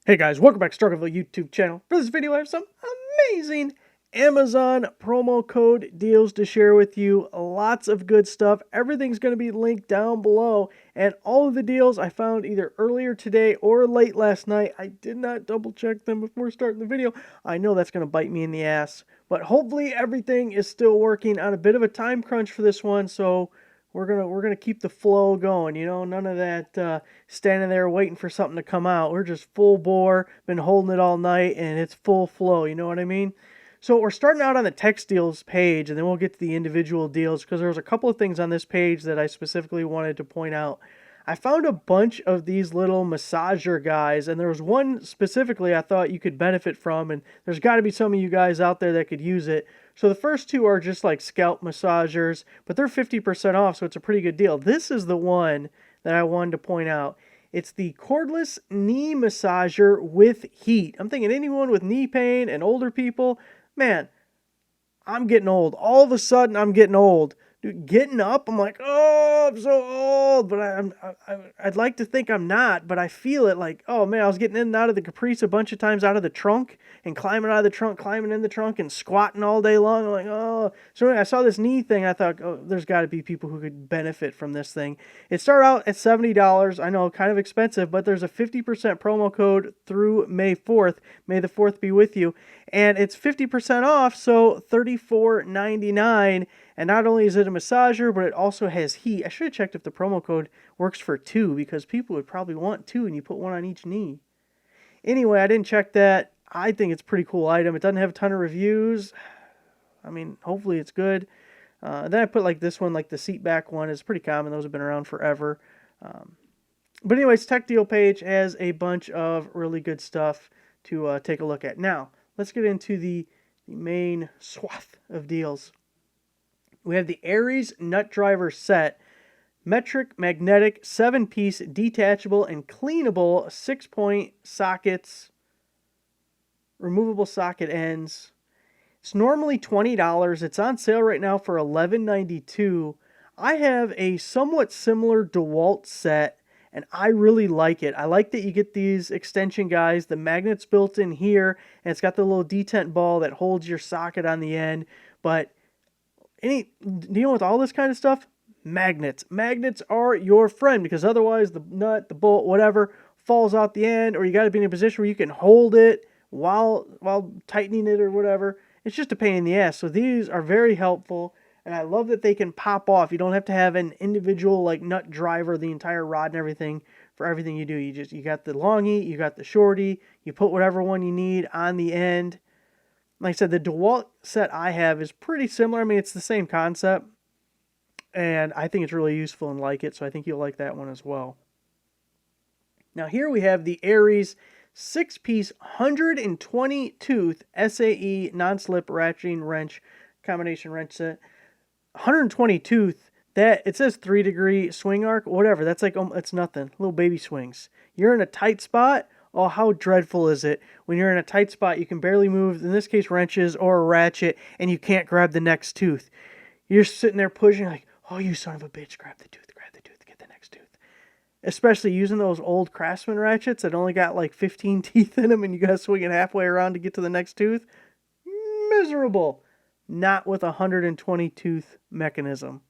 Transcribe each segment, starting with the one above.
Hey guys, welcome back to Struggleville YouTube channel. For this video, I have some amazing Amazon promo code deals to share with you. Lots of good stuff. Everything's going to be linked down below. And all of the deals I found either earlier today or late last night. I did not double check them before starting the video. I know that's going to bite me in the ass. But hopefully everything is still working on a bit of a time crunch for this one. So we're gonna keep the flow going, you know, none of that standing there waiting for something to come out. We're just full bore, been holding it all night, and it's full flow, you know what I mean? So we're starting out on the text deals page, and then we'll get to the individual deals, because there's a couple of things on this page that I specifically wanted to point out. I found a bunch of these little massager guys, and there was one specifically I thought you could benefit from, and there's got to be some of you guys out there that could use it. So the first two are just like scalp massagers, but they're 50% off, so it's a pretty good deal. This is the one that I wanted to point out. It's the cordless knee massager with heat. I'm thinking anyone with knee pain and older people, man, I'm getting old. All of a sudden, I'm getting old. Dude, getting up, I'm like, oh, I'm so old. But I'd like to think I'm not, but I feel it like, oh man, I was getting in and out of the Caprice a bunch of times out of the trunk and climbing out of the trunk, climbing in the trunk and squatting all day long. I'm like, oh. So anyway, I saw this knee thing. I thought, oh, there's got to be people who could benefit from this thing. It started out at $70. I know, kind of expensive, but there's a 50% promo code through May 4th. May the 4th be with you. And it's 50% off, so $34.99. And not only is it a massager, but it also has heat. I should have checked if the promo code works for two, because people would probably want two, and you put one on each knee. Anyway, I didn't check that. I think it's a pretty cool item. It doesn't have a ton of reviews. I mean, hopefully it's good. Then I put like this one, like the seat back one. It's pretty common. Those have been around forever. But anyways, Tech Deal page has a bunch of really good stuff to take a look at. Now, let's get into the main swath of deals. We have the Aries Nut Driver Set, metric magnetic 7-piece detachable and cleanable 6-point sockets, removable socket ends. It's normally $20. It's on sale right now for $11.92. I have a somewhat similar DeWalt set, and I really like it. I like that you get these extension guys, the magnets built in here, and it's got the little detent ball that holds your socket on the end. But dealing with all this kind of stuff, magnets. Magnets are your friend, because otherwise the nut, the bolt, whatever, falls out the end, or you got to be in a position where you can hold it while tightening it or whatever. It's just a pain in the ass. So these are very helpful, and I love that they can pop off. You don't have to have an individual like nut driver, the entire rod and everything for everything you do. You got the longy, you got the shorty, you put whatever one you need on the end. Like I said, the DeWalt set I have is pretty similar. I mean, it's the same concept, and I think it's really useful and like it, so I think you'll like that one as well. Now here we have the Aries 6-piece 120-tooth SAE non-slip ratcheting wrench, combination wrench set. 120 tooth, that it says 3-degree swing arc, whatever. That's like, it's nothing. Little baby swings. You're in a tight spot. Oh, how dreadful is it when you're in a tight spot, you can barely move, in this case wrenches or a ratchet, and you can't grab the next tooth. You're sitting there pushing like, oh, you son of a bitch, grab the tooth, get the next tooth. Especially using those old Craftsman ratchets that only got like 15 teeth in them, and you got to swing it halfway around to get to the next tooth. Miserable. Not with a 120 tooth mechanism.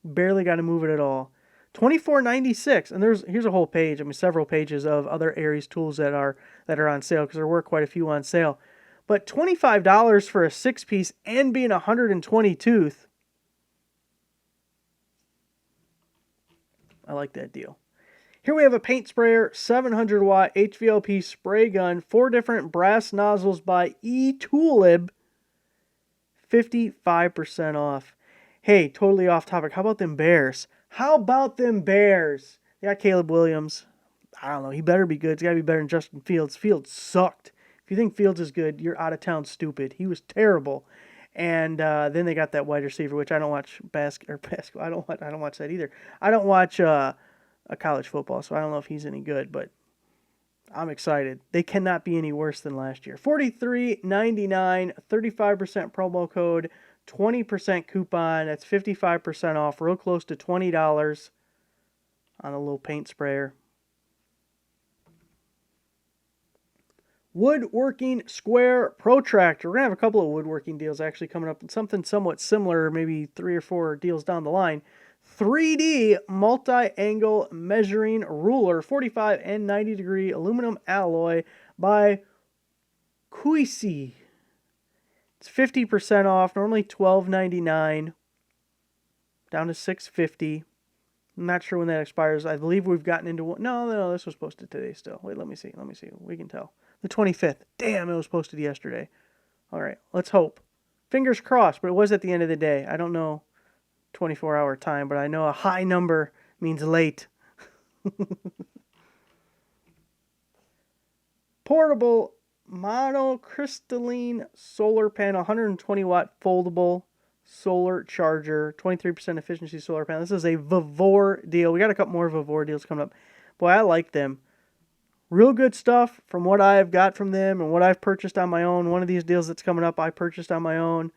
Barely got to move it at all. $24.96, and here's a whole page. I mean, several pages of other Aries tools that are on sale, because there were quite a few on sale. But $25 for a 6-piece and being 120 tooth, I like that deal. Here we have a paint sprayer, 700 watt HVLP spray gun, 4 different brass nozzles by eToolib, 55% off. Hey, totally off topic. How about them Bears? How about them Bears? They got Caleb Williams. I don't know. He better be good. He's got to be better than Justin Fields. Fields sucked. If you think Fields is good, you're out of town stupid. He was terrible. And then they got that wide receiver, which I don't watch basketball. I don't watch that either. I don't watch a college football, so I don't know if he's any good. But I'm excited. They cannot be any worse than last year. $43.99, 35% promo code. 20% coupon. That's 55% off. Real close to $20 on a little paint sprayer. Woodworking Square Protractor. We're going to have a couple of woodworking deals actually coming up, and something somewhat similar, maybe 3 or 4 deals down the line. 3D multi-angle measuring ruler, 45 and 90 degree aluminum alloy by Kuisi. It's 50% off, normally $12.99, down to $6.50. I'm not sure when that expires. I believe we've gotten into one. No, this was posted today still. Wait, let me see. We can tell. The 25th. Damn, it was posted yesterday. All right, let's hope. Fingers crossed, but it was at the end of the day. I don't know 24-hour time, but I know a high number means late. Portable monocrystalline solar panel, 120 watt foldable solar charger, 23% efficiency solar panel. This is a Vavor deal. We got a couple more Vavor deals coming up. Boy, I like them. Real good stuff from what I've got from them and what I've purchased on my own. One of these deals that's coming up, I purchased on my own.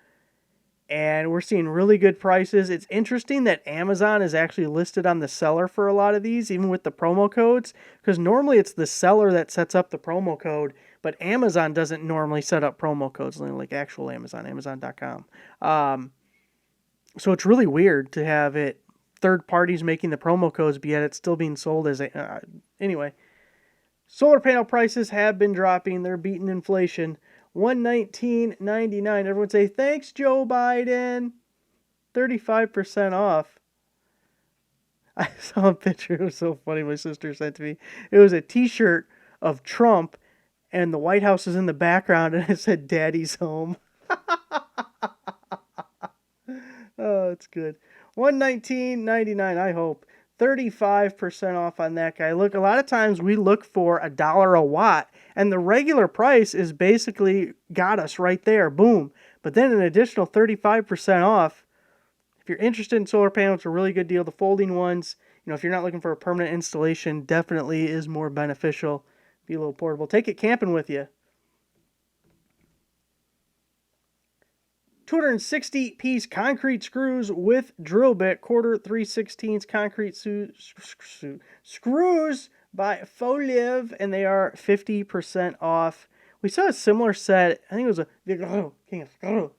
And we're seeing really good prices. It's interesting that Amazon is actually listed on the seller for a lot of these, even with the promo codes, because normally it's the seller that sets up the promo code, but Amazon doesn't normally set up promo codes, like actual Amazon, Amazon.com. So it's really weird to have it third parties making the promo codes, but yet it's still being sold as a... anyway, solar panel prices have been dropping. They're beating inflation. $119.99. Everyone say, thanks, Joe Biden. 35% off. I saw a picture. It was so funny. My sister sent to me. It was a t-shirt of Trump, and the White House is in the background, and it said, Daddy's home. Oh, it's good. $119.99, I hope. 35% off on that guy. Look, a lot of times we look for $1 a watt, and the regular price is basically got us right there. Boom. But then an additional 35% off. If you're interested in solar panels, it's a really good deal. The folding ones, if you're not looking for a permanent installation, definitely is more beneficial. Be a little portable. Take it camping with you. 260-piece concrete screws with drill bit, quarter 3/16 concrete screws by Foliv, and they are 50% off. We saw a similar set, I think it was a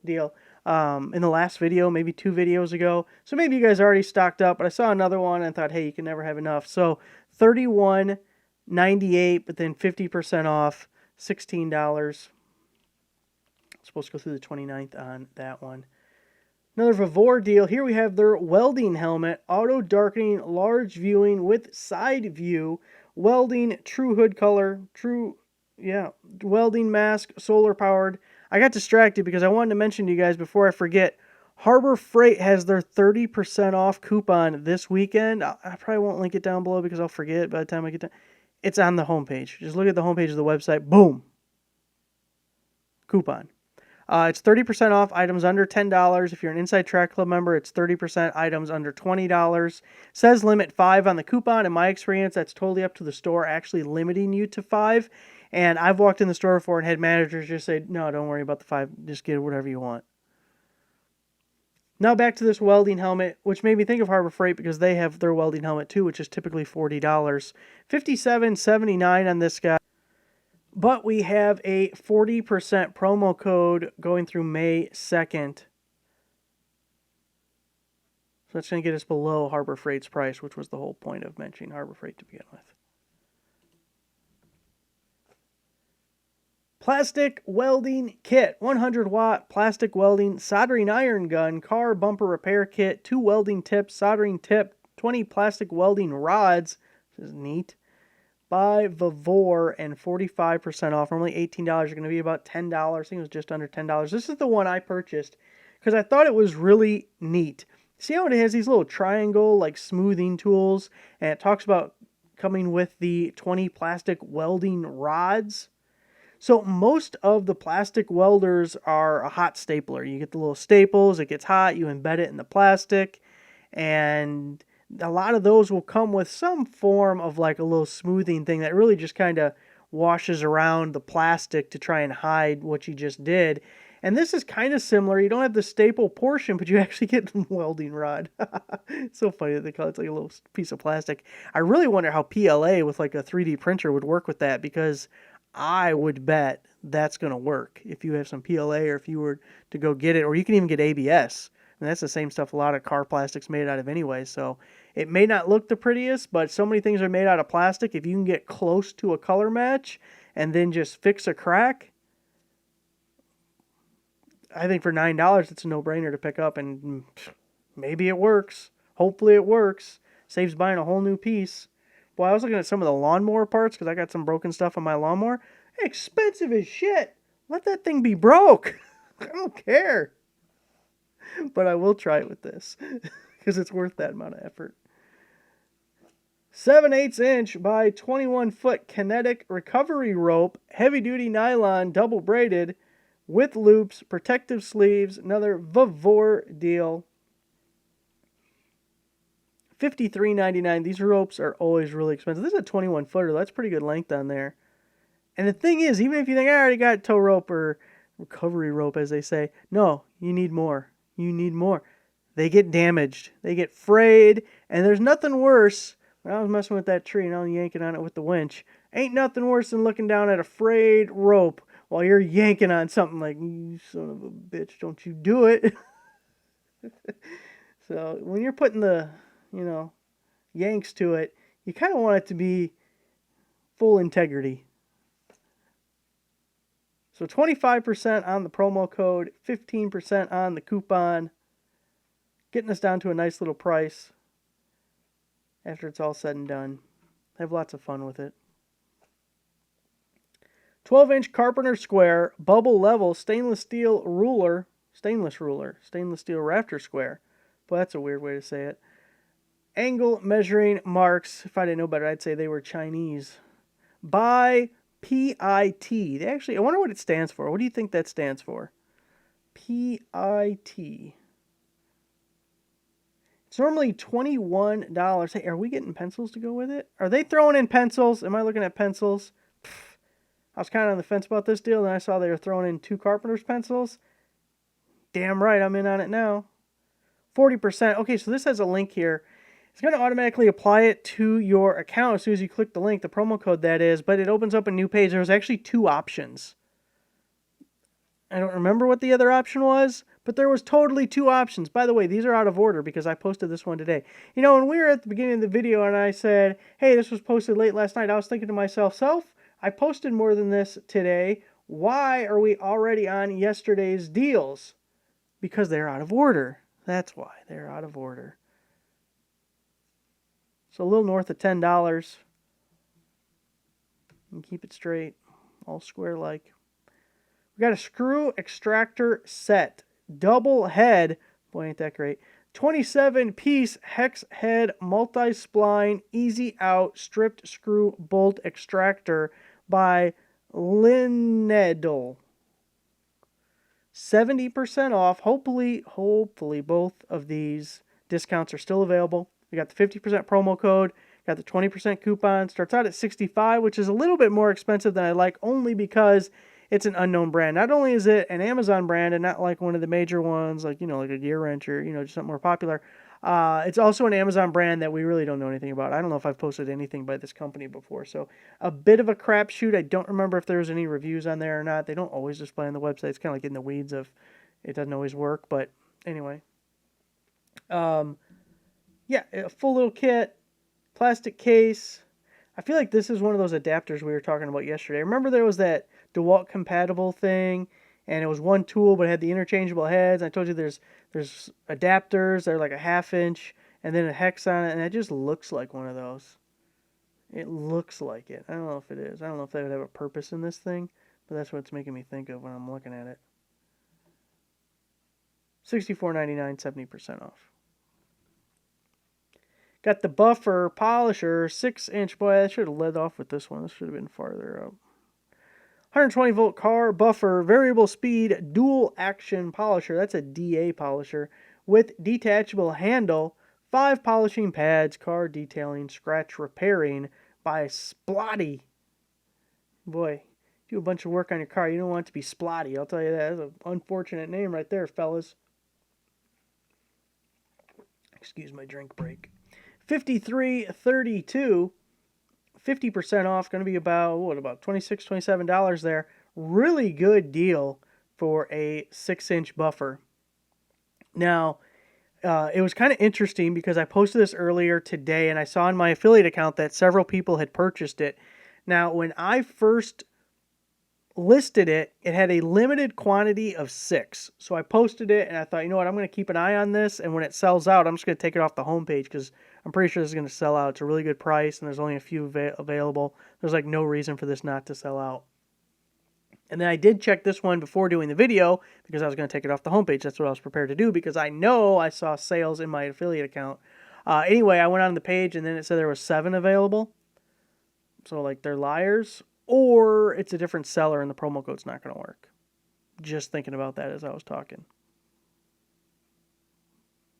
deal in the last video, maybe 2 videos ago. So maybe you guys already stocked up, but I saw another one and thought, hey, you can never have enough. So $31.98, but then 50% off, $16. Supposed to go through the 29th on that one. Another Vavor deal. Here we have their welding helmet, auto darkening, large viewing with side view, welding, true hood color, welding mask, solar powered. I got distracted because I wanted to mention to you guys before I forget, Harbor Freight has their 30% off coupon this weekend. I probably won't link it down below because I'll forget by the time I get done. It's on the homepage. Just look at the homepage of the website. Boom. Coupon. It's 30% off items under $10. If you're an Inside Track Club member, it's 30% items under $20. Says limit 5 on the coupon. In my experience, that's totally up to the store actually limiting you to 5. And I've walked in the store before and had managers just say, no, don't worry about the 5. Just get whatever you want. Now back to this welding helmet, which made me think of Harbor Freight because they have their welding helmet too, which is typically $40. $57.79 on this guy. But we have a 40% promo code going through May 2nd. So that's going to get us below Harbor Freight's price, which was the whole point of mentioning Harbor Freight to begin with. Plastic welding kit. 100 watt plastic welding soldering iron gun, car bumper repair kit, 2 welding tips, soldering tip, 20 plastic welding rods. This is neat. By Vavor, and 45% off. Normally $18. You're going to be about $10. I think it was just under $10. This is the one I purchased because I thought it was really neat. See how it has these little triangle like smoothing tools, and it talks about coming with the 20 plastic welding rods. So most of the plastic welders are a hot stapler. You get the little staples, it gets hot, you embed it in the plastic, and a lot of those will come with some form of like a little smoothing thing that really just kind of washes around the plastic to try and hide what you just did. And this is kind of similar. You don't have the staple portion, but you actually get the welding rod. It's so funny that they call it like a little piece of plastic. I really wonder how PLA with like a 3D printer would work with that, because I would bet that's going to work if you have some PLA or if you were to go get it, or you can even get ABS. And that's the same stuff a lot of car plastic's made out of anyway. So it may not look the prettiest, but so many things are made out of plastic. If you can get close to a color match and then just fix a crack, I think for $9 it's a no-brainer to pick up, and maybe it works. Hopefully it works. Saves buying a whole new piece. Boy, I was looking at some of the lawnmower parts because I got some broken stuff on my lawnmower. Expensive as shit. Let that thing be broke. I don't care. But I will try it with this because it's worth that amount of effort. 7/8 inch by 21 foot kinetic recovery rope, heavy duty nylon, double braided, with loops, protective sleeves, another Vavor deal. $53.99. These ropes are always really expensive. This is a 21 footer. That's pretty good length on there. And the thing is, even if you think I already got tow rope or recovery rope, as they say, no, you need more. You need more. They get damaged. They get frayed. And there's nothing worse. When I was messing with that tree and I was yanking on it with the winch, ain't nothing worse than looking down at a frayed rope while you're yanking on something like, you son of a bitch, don't you do it. So when you're putting the, yanks to it, you kind of want it to be full integrity. So 25% on the promo code, 15% on the coupon, getting us down to a nice little price after it's all said and done. Have lots of fun with it. 12-inch Carpenter Square, bubble level, stainless steel rafter square. Boy, that's a weird way to say it. Angle measuring marks. If I didn't know better, I'd say they were Chinese. By PIT. I wonder what it stands for. What do you think that stands for? PIT. It's normally $21. Hey, are we getting pencils to go with it? Are they throwing in pencils? Am I looking at pencils? I was kind of on the fence about this deal, and I saw they were throwing in 2 Carpenter's pencils. Damn right, I'm in on it now. 40%. Okay, so this has a link here. It's going to automatically apply it to your account as soon as you click the link, the promo code that is, but it opens up a new page. There's actually 2 options. I don't remember what the other option was, but there was totally 2 options. By the way, these are out of order because I posted this one today. When we were at the beginning of the video and I said, hey, this was posted late last night, I was thinking to myself, I posted more than this today. Why are we already on yesterday's deals? Because they're out of order. That's why they're out of order. So a little north of $10. And keep it straight. All square like. We got a screw extractor set. Double head. Boy, ain't that great. 27-piece hex head multi-spline easy out stripped screw bolt extractor by Linedel. 70% off. Hopefully both of these discounts are still available. We got the 50% promo code, got the 20% coupon. Starts out at $65, which is a little bit more expensive than I like, only because it's an unknown brand. Not only is it an Amazon brand and not like one of the major ones, like a Gear Wrench or just something more popular. It's also an Amazon brand that we really don't know anything about. I don't know if I've posted anything by this company before. So a bit of a crapshoot. I don't remember if there was any reviews on there or not. They don't always display on the website. It's kind of like in the weeds of it doesn't always work. But anyway. Yeah, a full little kit, plastic case. I feel like this is one of those adapters we were talking about yesterday. Remember there was that DeWalt compatible thing, and it was one tool, but it had the interchangeable heads. I told you there's adapters. They're like a 1/2 inch, and then a hex on it, and it just looks like one of those. It looks like it. I don't know if it is. I don't know if they would have a purpose in this thing, but that's what it's making me think of when I'm looking at it. $64.99, 70% off. Got the buffer polisher, 6-inch. Boy, I should have led off with this one. This should have been farther up. 120 volt car buffer, variable speed, dual action polisher. That's a DA polisher with detachable handle, 5 polishing pads, car detailing, scratch repairing by Splotty. Boy, do a bunch of work on your car. You don't want it to be Splotty. I'll tell you that. That's an unfortunate name right there, fellas. Excuse my drink break. 5332, 50% off, going to be about, what, about $26, $27 there. Really good deal for a 6-inch buffer. Now, it was kind of interesting because I posted this earlier today and I saw in my affiliate account that several people had purchased it. Now, when I first listed it, it had a limited quantity of 6. So I posted it and I thought, you know what, I'm going to keep an eye on this. And when it sells out, I'm just going to take it off the homepage because I'm pretty sure this is going to sell out. It's a really good price and there's only a few available. There's like no reason for this not to sell out. And then I did check this one before doing the video because I was going to take it off the homepage. That's what I was prepared to do because I know I saw sales in my affiliate account. Anyway, I went on the page and then it said there was 7 available. So like they're liars or it's a different seller and the promo code's not going to work. Just thinking about that as I was talking.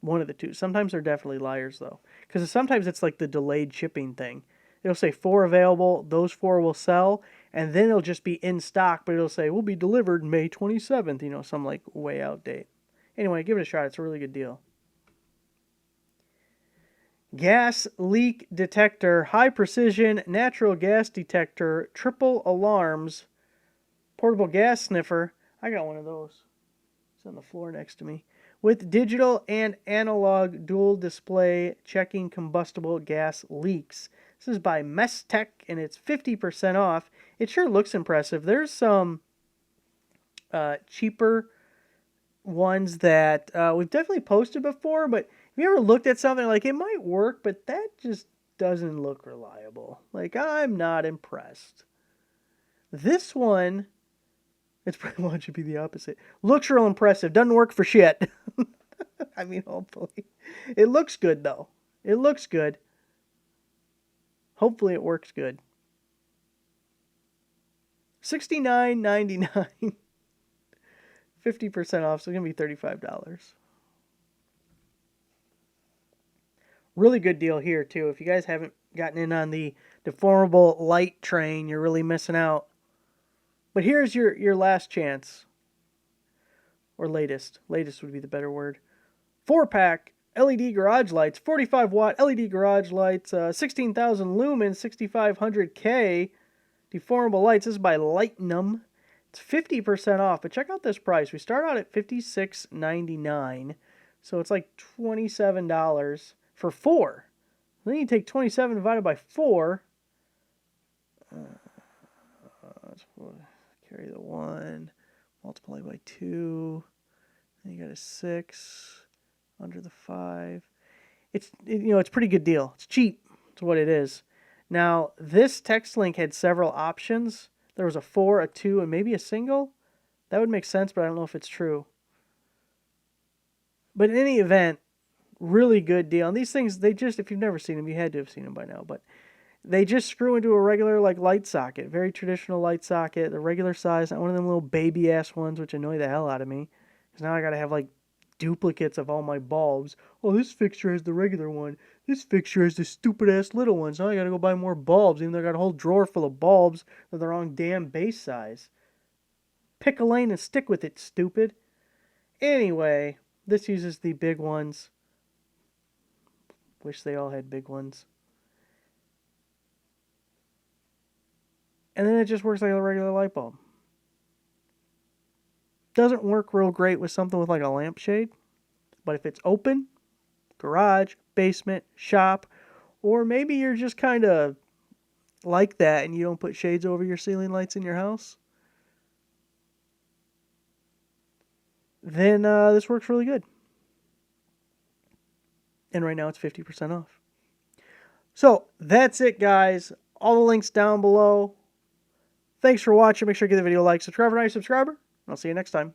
One of the two. Sometimes they're definitely liars though. Because sometimes it's like the delayed shipping thing. It'll say 4 available, those 4 will sell, and then it'll just be in stock, but it'll say, will be delivered May 27th, you know, some like way out date. Anyway, give it a shot. It's a really good deal. Gas leak detector, high precision natural gas detector, triple alarms, portable gas sniffer. I got one of those. It's on the floor next to me. With digital and analog dual display checking combustible gas leaks. This is by Mestech, and it's 50% off. It sure looks impressive. There's some cheaper ones that we've definitely posted before, but have you ever looked at something like it might work, but that just doesn't look reliable? Like, I'm not impressed. This one, it's pretty much should be the opposite. Looks real impressive. Doesn't work for shit. I mean, hopefully. It looks good, though. It looks good. Hopefully it works good. $69.99. 50% off, so it's going to be $35. Really good deal here, too. If you guys haven't gotten in on the deformable light train, you're really missing out. But here's your last chance. Or latest. Latest would be the better word. 4-pack LED garage lights, 45-watt LED garage lights, 16,000 lumens, 6,500K. Deformable lights. This is by Lightnum. It's 50% off, but check out this price. We start out at $56.99, so it's like $27 for 4. Then you take 27 divided by 4. Let's carry the 1, multiply by 2. Then you got a 6 under the 5. It's it's a pretty good deal. It's cheap. It's what it is. Now, this text link had several options. There was a 4, a 2, and maybe a single. That would make sense, but I don't know if it's true. But in any event, really good deal. And these things, they just, if you've never seen them, you had to have seen them by now, but they just screw into a regular like light socket. Very traditional light socket, the regular size, not one of them little baby-ass ones, which annoy the hell out of me. Because now I got to have like duplicates of all my bulbs. Oh, this fixture has the regular one. This fixture has the stupid-ass little one. So now I got to go buy more bulbs, even though I got a whole drawer full of bulbs that are the wrong damn base size. Pick a lane and stick with it, stupid. Anyway, this uses the big ones. Wish they all had big ones. And then it just works like a regular light bulb. Doesn't work real great with something with like a lampshade. But if it's open, garage, basement, shop, or maybe you're just kind of like that and you don't put shades over your ceiling lights in your house, then this works really good. And right now it's 50% off. So that's it, guys. All the links down below. Thanks for watching. Make sure to give the video a like, subscribe, and not a subscriber. I'll see you next time.